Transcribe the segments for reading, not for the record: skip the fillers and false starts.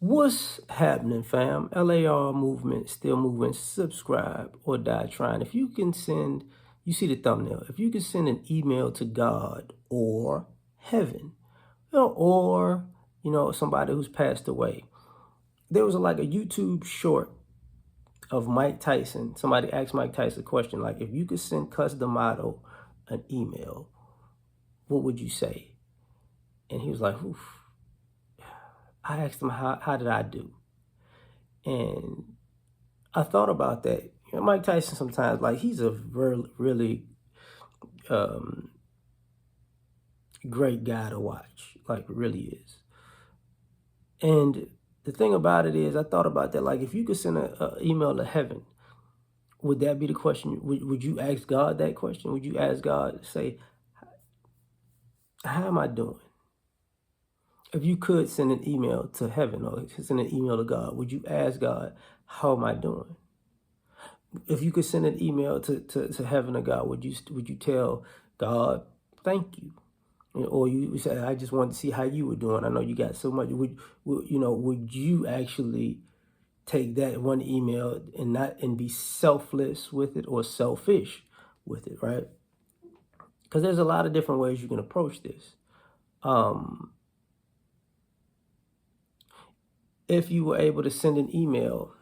What's happening, fam? L.A.R. movement, still moving. Subscribe or die trying. If you can send, you see the thumbnail. If you can send an email to God or heaven, or somebody who's passed away. There was like a YouTube short of Mike Tyson. Somebody asked Mike Tyson a question like, if you could send Cus D'Amato an email, what would you say? And he was like, oof. I asked him, how did I do? And I thought about that. Mike Tyson sometimes, like, he's a really um, great guy to watch. Like, really is. And the thing about it is, I thought about that. Like, if you could send an email to heaven, would that be the question? Would you ask God that question? Would you ask God, say, how am I doing? If you could send an email to heaven or send an email to God, would you ask God, how am I doing? If you could send an email to heaven or God, would you tell God, thank you? Or you say, I just wanted to see how you were doing. I know you got so much. Would you actually take that one email and be selfless with it or selfish with it, right? Because there's a lot of different ways you can approach this. If you were able to send an email,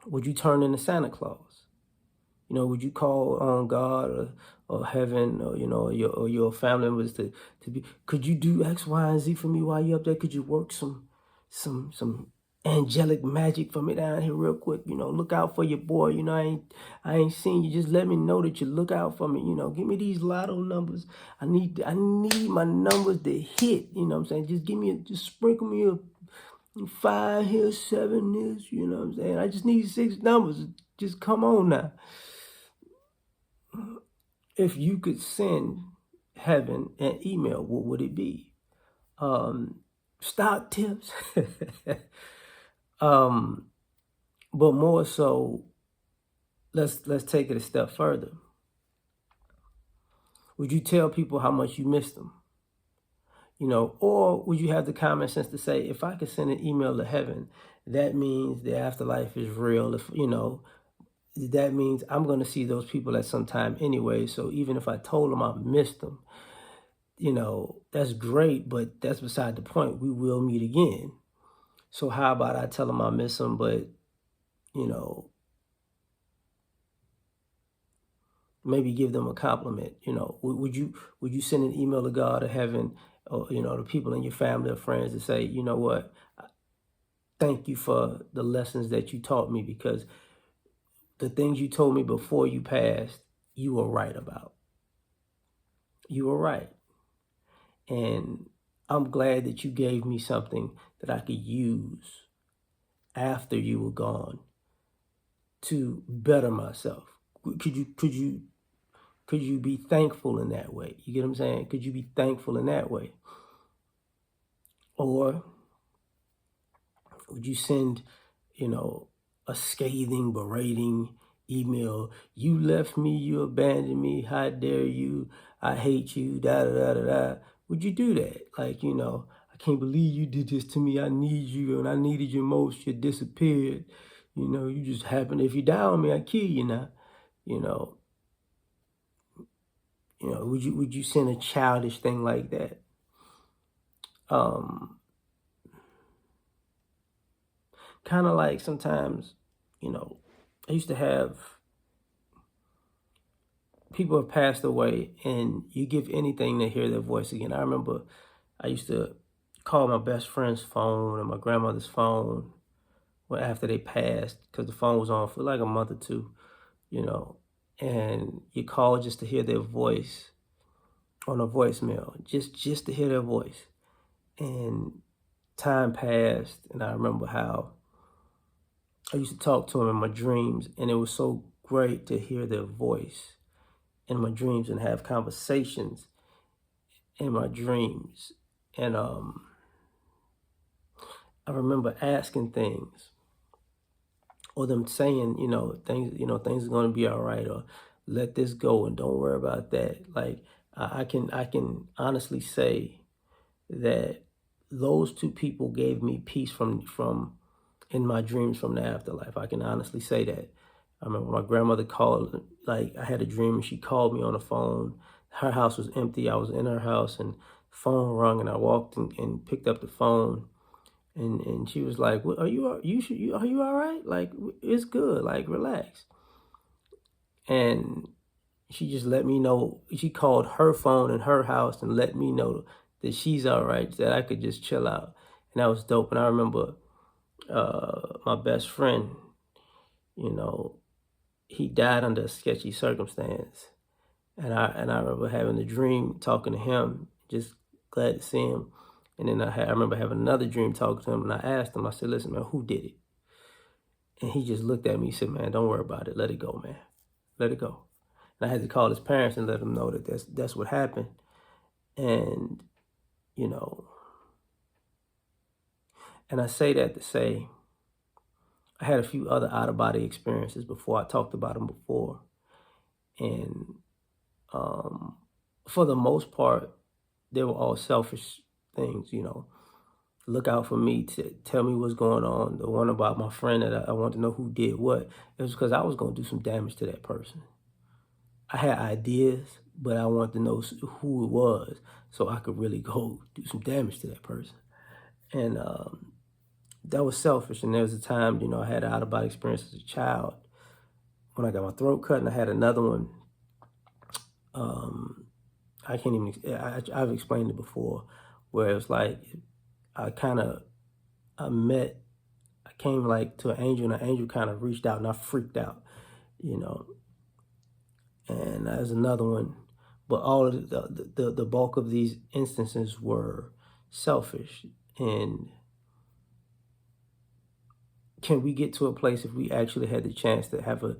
would you turn into Santa Claus? Would you call on God or heaven or your family members to be? Could you do X, Y, and Z for me while you're up there? Could you work some angelic magic for me down here real quick? Look out for your boy. I ain't seen you. Just let me know that you look out for me. Give me these lotto numbers. I need my numbers to hit. You know what I'm saying? Just sprinkle me a 5 here, 7 this. You know what I'm saying? I just need 6 numbers. Just come on now. If you could send heaven an email, what would it be? Stock tips. um, but more so, let's take it a step further. Would you tell people how much you miss them? Or would you have the common sense to say, if I could send an email to heaven, that means the afterlife is real. If that means I'm going to see those people at some time anyway. So even if I told them I missed them, that's great, but that's beside the point. We will meet again. So how about I tell them I miss them, but, maybe give them a compliment? Would you send an email to God or heaven or, the people in your family or friends to say, you know what, thank you for the lessons that you taught me, because the things you told me before you passed, you were right about. You were right. And I'm glad that you gave me something that I could use after you were gone to better myself. Could you be thankful in that way? You get what I'm saying? Could you be thankful in that way? Or would you send, a scathing, berating email? You left me, you abandoned me, how dare you, I hate you, da da da da da. Would you do that? Like, I can't believe you did this to me. I need you and I needed you most. You disappeared. You just happened. If you die on me, I kill you now. You know, would you send a childish thing like that? Kind of like sometimes, I used to have people have passed away and you give anything to hear their voice again. I remember I used to call my best friend's phone and my grandmother's phone after they passed, because the phone was on for like a month or two, and you call just to hear their voice on a voicemail, just to hear their voice. And time passed, and I remember how I used to talk to them in my dreams, and it was so great to hear their voice in my dreams and have conversations in my dreams. And I remember asking things, or them saying, things are going to be all right, or let this go and don't worry about that. Like I can honestly say that those two people gave me peace from in my dreams from the afterlife. I can honestly say that. I remember my grandmother called, like I had a dream and she called me on the phone. Her house was empty. I was in her house and phone rung and I walked and picked up the phone and she was like, "Are are you all right? Like it's good. Like relax." And she just let me know. She called her phone in her house and let me know that she's all right, that I could just chill out. And that was dope. And I remember my best friend, you know, he died under a sketchy circumstance. And I remember having a dream talking to him, just glad to see him. And then I remember having another dream talking to him, and I asked him, I said, "Listen, man, who did it?" And he just looked at me and said, "Man, don't worry about it. Let it go, man. Let it go." And I had to call his parents and let them know that that's what happened. And, you know, and I say that to say I had a few other out-of-body experiences before. I talked about them before. And um, for the most part, they were all selfish things, you know. Look out for me, to tell me what's going on. The one about my friend that I wanted to know who did what, it was because I was going to do some damage to that person. I had ideas, but I wanted to know who it was so I could really go do some damage to that person. And that was selfish. And there was a time, you know, I had an out-of-body experience as a child when I got my throat cut, and I had another one. I can't even, I've explained it before, where it was like I kind of, I met, I came like to an angel, and an angel kind of reached out, and I freaked out, you know. And there's another one, but all of the bulk of these instances were selfish. And can we get to a place, if we actually had the chance to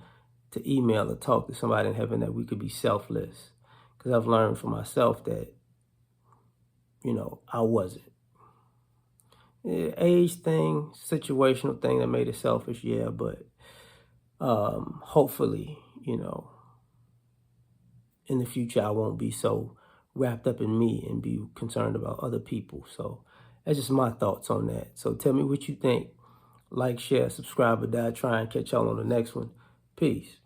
to email or talk to somebody in heaven, that we could be selfless? Because I've learned for myself that, you know, I wasn't. Age thing, situational thing that made it selfish, yeah, but hopefully, you know, in the future I won't be so wrapped up in me and be concerned about other people. So that's just my thoughts on that. So tell me what you think. Like, share, subscribe, or die trying. Catch y'all on the next one. Peace.